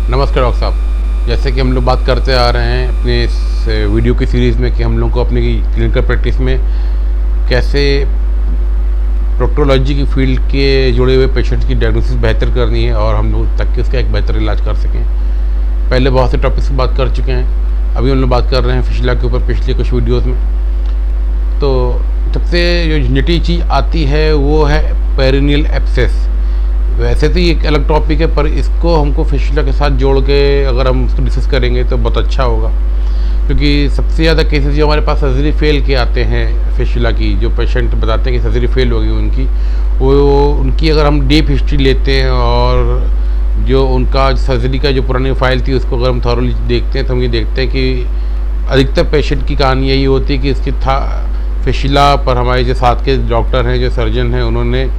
नमस्कार डॉक्टर साहब। जैसे कि हम लोग बात करते आ रहे हैं अपने इस वीडियो की सीरीज़ में कि हम लोग को अपनी क्लिनिकल प्रैक्टिस में कैसे प्रोक्टोलॉजी की फील्ड के जुड़े हुए पेशेंट्स की डायग्नोसिस बेहतर करनी है और हम लोग ताकि उसका एक बेहतर इलाज कर सकें। पहले बहुत से टॉपिक्स की बात कर चुके हैं, अभी हम लोग बात कर रहे हैं फिशला के ऊपर पिछले कुछ वीडियोज़ में। तो सबसे जो झंझटी चीज़ आती है वो है पेरिनियल एब्सेस। वैसे तो ये एक अलग टॉपिक है, पर इसको हमको फिशला के साथ जोड़ के अगर हम उसको डिस्कस करेंगे तो बहुत अच्छा होगा, क्योंकि सबसे ज़्यादा केसेस जो हमारे पास सर्जरी फेल के आते हैं फिशला की, जो पेशेंट बताते हैं कि सर्जरी फेल हो गई उनकी, वो उनकी अगर हम डीप हिस्ट्री लेते हैं और जो उनका सर्जरी का जो पुरानी फाइल थी उसको अगर हम थॉरली देखते हैं तो हम ये देखते हैं कि अधिकतर पेशेंट की कहानी यही होती है कि इसकी था फिशला, पर हमारे जो साथ के डॉक्टर हैं, जो सर्जन हैं, उन्होंने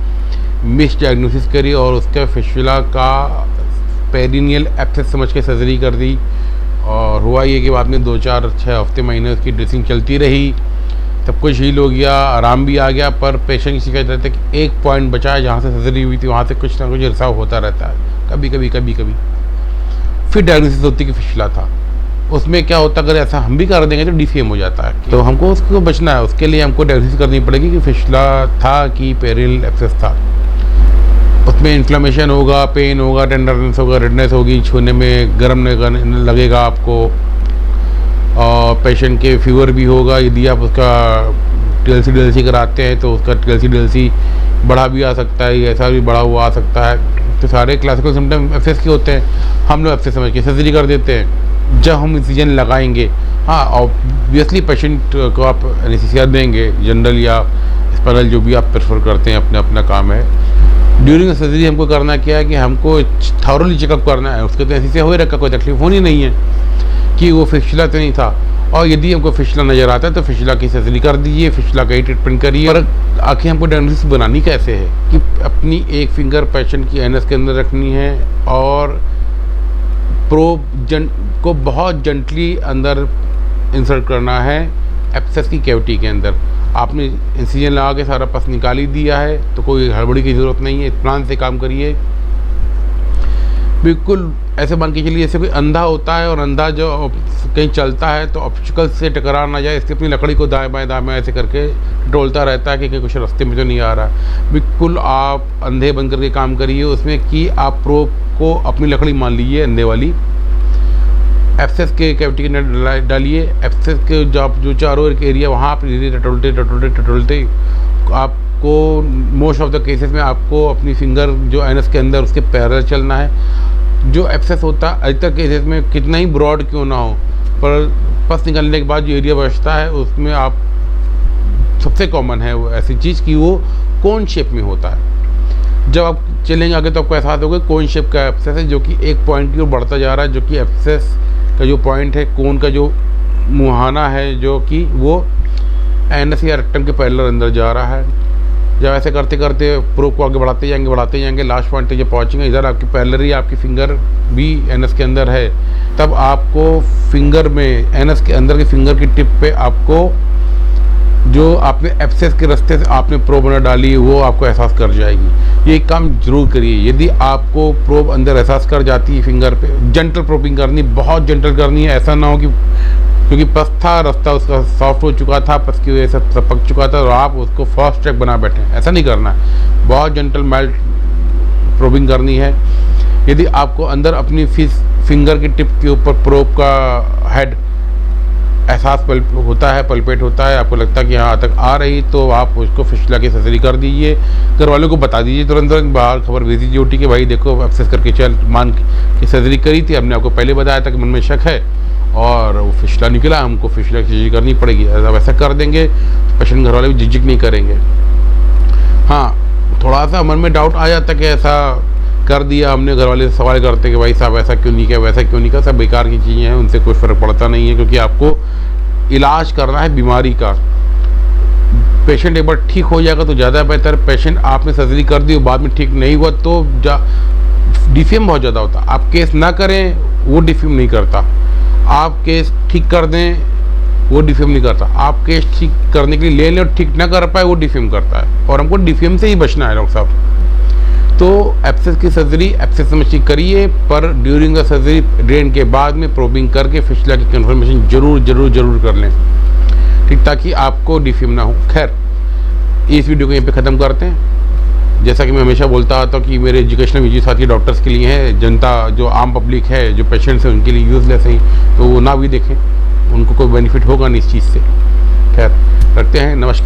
मिस डायग्नोसिस करी और उसका फिशला का पेरिनियल एब्सेस समझ के सर्जरी कर दी। और हुआ ये कि बाद में 2-4-6 हफ्ते महीने उसकी ड्रेसिंग चलती रही, सब कुछ हील हो गया, आराम भी आ गया, पर पेशेंट की शिकायत रहता है कि एक पॉइंट बचा है जहाँ से सर्जरी हुई थी, वहाँ से कुछ ना कुछ रिसाव होता रहता है, कभी कभी। फिर डायग्नोसिस होती कि फिशला था। उसमें क्या होता, अगर ऐसा हम भी कर देंगे तो डीसीएम हो जाता है। तो हमको उसको बचना है, उसके लिए हमको डायग्नोसिस करनी पड़ेगी कि फिशला था कि पेरिनियल एब्सेस था। उसमें इन्फ्लेमेशन होगा, पेन होगा, टेंडरनेस होगा, रेडनेस होगी, छूने में गर्म लगेगा आपको, और पेशेंट के फीवर भी होगा। यदि आप उसका टीएलसी कराते हैं तो उसका टीएलसी बढ़ा भी आ सकता है, ऐसा भी बढ़ा हुआ आ सकता है। तो सारे क्लासिकल सिम्टम एब्सेस के होते हैं, हम लोग एब्सेस समझ के सर्जरी कर देते हैं। जब हम इंसिजन लगाएंगे, हाँ ऑब्वियसली पेशेंट को आप एनेस्थीसिया देंगे, जनरल या स्पाइनल, जो भी आप प्रेफर करते हैं, अपना काम है। ड्यूरिंग सर्जरी हमको करना क्या है कि हमको थॉरली चेकअप करना है। उसके तो एनेस्थीसिया हो ही रखा, कोई तकलीफ होनी नहीं है कि वो फिशला तो नहीं था। और यदि हमको फिशला नज़र आता है तो फिशला की सर्जरी कर दीजिए, फिशला का ही ट्रीटमेंट करिए। और आखिर हमको डायग्नोसिस बनानी कैसे है कि अपनी एक फिंगर पेशेंट की एनएस के अंदर रखनी है और प्रोब को बहुत जेंटली अंदर इंसर्ट करना है एब्सेस की कैविटी के अंदर। आपने इंसिजन लगा के सारा पस निकाल ही दिया है तो कोई हड़बड़ी की ज़रूरत नहीं है, प्लान से काम करिए। बिल्कुल ऐसे मान के चलिए जैसे कोई अंधा होता है और अंधा जो कहीं चलता है तो ऑब्स्टिकल से टकरा ना जाए, इसकी अपनी लकड़ी को दाएं बाएं ऐसे करके टोलता रहता है कि कुछ रास्ते में तो नहीं आ रहा। बिल्कुल आप अंधे बन करके काम करिए उसमें कि आप प्रोब को अपनी लकड़ी मान लीजिए अंधे वाली, एब्सेस के कैविटी के अंदर डालिए। एब्सेस के जो चारों एरिया वहाँ आप टटोलते आपको मोस्ट ऑफ द केसेस में आपको अपनी फिंगर जो एनएस के अंदर उसके पैरेलल चलना है। जो एब्सेस होता है अधिकतर केसेस में कितना ही ब्रॉड क्यों ना हो, पर पस निकलने के बाद जो एरिया बचता है उसमें आप सबसे कॉमन है वो ऐसी चीज़ कि वो कोन शेप में होता है। जब आप चलेंगे आगे तो आपको एहसास होगा कोन शेप का एब्सेस है जो कि एक पॉइंट की ओर बढ़ता जा रहा है, जो कि एब्सेस का जो पॉइंट है, कोन का जो मुहाना है, जो कि वो एनएस या रेक्टम के पैरेलल अंदर जा रहा है। जब ऐसे करते करते प्रोब को आगे बढ़ाते जाएंगे, लास्ट पॉइंट तक जब पहुँचेंगे, इधर आपकी पैरेलल आपकी फिंगर भी एनएस के अंदर है, तब आपको फिंगर में एनएस के अंदर की फिंगर की टिप पे आपको जो आपने एब्सेस के रास्ते से आपने प्रोब अंदर डाली वो आपको एहसास कर जाएगी। ये काम जरूर करिए। यदि आपको प्रोब अंदर एहसास कर जाती है फिंगर पे, जेंटल प्रोबिंग करनी, बहुत जेंटल करनी है। ऐसा ना हो कि क्योंकि पस था, रास्ता उसका सॉफ्ट हो चुका था, पस की वजह से पक चुका था और आप उसको फास्ट ट्रैक बना बैठे, ऐसा नहीं करना है। बहुत जेंटल माइल्ड प्रोबिंग करनी है। यदि आपको अंदर अपनी फिंगर की टिप के ऊपर प्रोब का हेड एहसास पल्पेट होता है, आपको लगता है कि यहाँ तक आ रही, तो आप उसको फिशला की सर्जरी कर दीजिए। घर वालों को बता दीजिए तुरंत बाहर खबर भेज दीजिए ओटी के, भाई देखो एक्सेस करके चल मान की सर्जरी करी थी, हमने आपको पहले बताया था कि मन में शक है और वो फिशला निकला, हमको फिशला की सर्जरी करनी पड़ेगी। अब ऐसा कर देंगे तो पेशेंट घर वाले भी झिझक नहीं करेंगे। हाँ, थोड़ा सा मन में डाउट आ जाता कि ऐसा कर दिया हमने, घर वाले सवाल करते कि भाई साहब ऐसा क्यों नहीं किया, वैसा क्यों नहीं किया। सब बेकार की चीज़ें हैं, उनसे कोई फ़र्क पड़ता नहीं है, क्योंकि आपको इलाज करना है बीमारी का। पेशेंट एक बार ठीक हो जाएगा तो ज़्यादा बेहतर। पेशेंट आपने सर्जरी कर दी और बाद में ठीक नहीं हुआ तो डिफेम बहुत ज़्यादा होता। आप केस ना करें वो डिफेम नहीं करता, आप केस ठीक कर दें वो डिफेम नहीं करता। आप केस ठीक करने के लिए ले लें और ठीक ना कर पाए वो डिफेम करता है, और हमको डिफेम से ही बचना है डॉक्टर साहब। तो एब्सेस की सर्जरी एब्सेस समझी करिए, पर ड्यूरिंग द सर्जरी ड्रेन के बाद में प्रोबिंग करके फिस्टुला की कंफर्मेशन जरूर कर लें, ठीक, ताकि आपको डिफीम ना हो। खैर, इस वीडियो को यहीं पे ख़त्म करते हैं। जैसा कि मैं हमेशा बोलता आता हूँ कि मेरे एजुकेशनल वीडियो साथी डॉक्टर्स के लिए हैं, जनता जो आम पब्लिक है, जो पेशेंट्स हैं, उनके लिए यूज़लेस हैं, तो वो ना भी देखें, उनको कोई बेनिफिट होगा नहीं इस चीज़ से। खैर, रखते हैं, नमस्कार।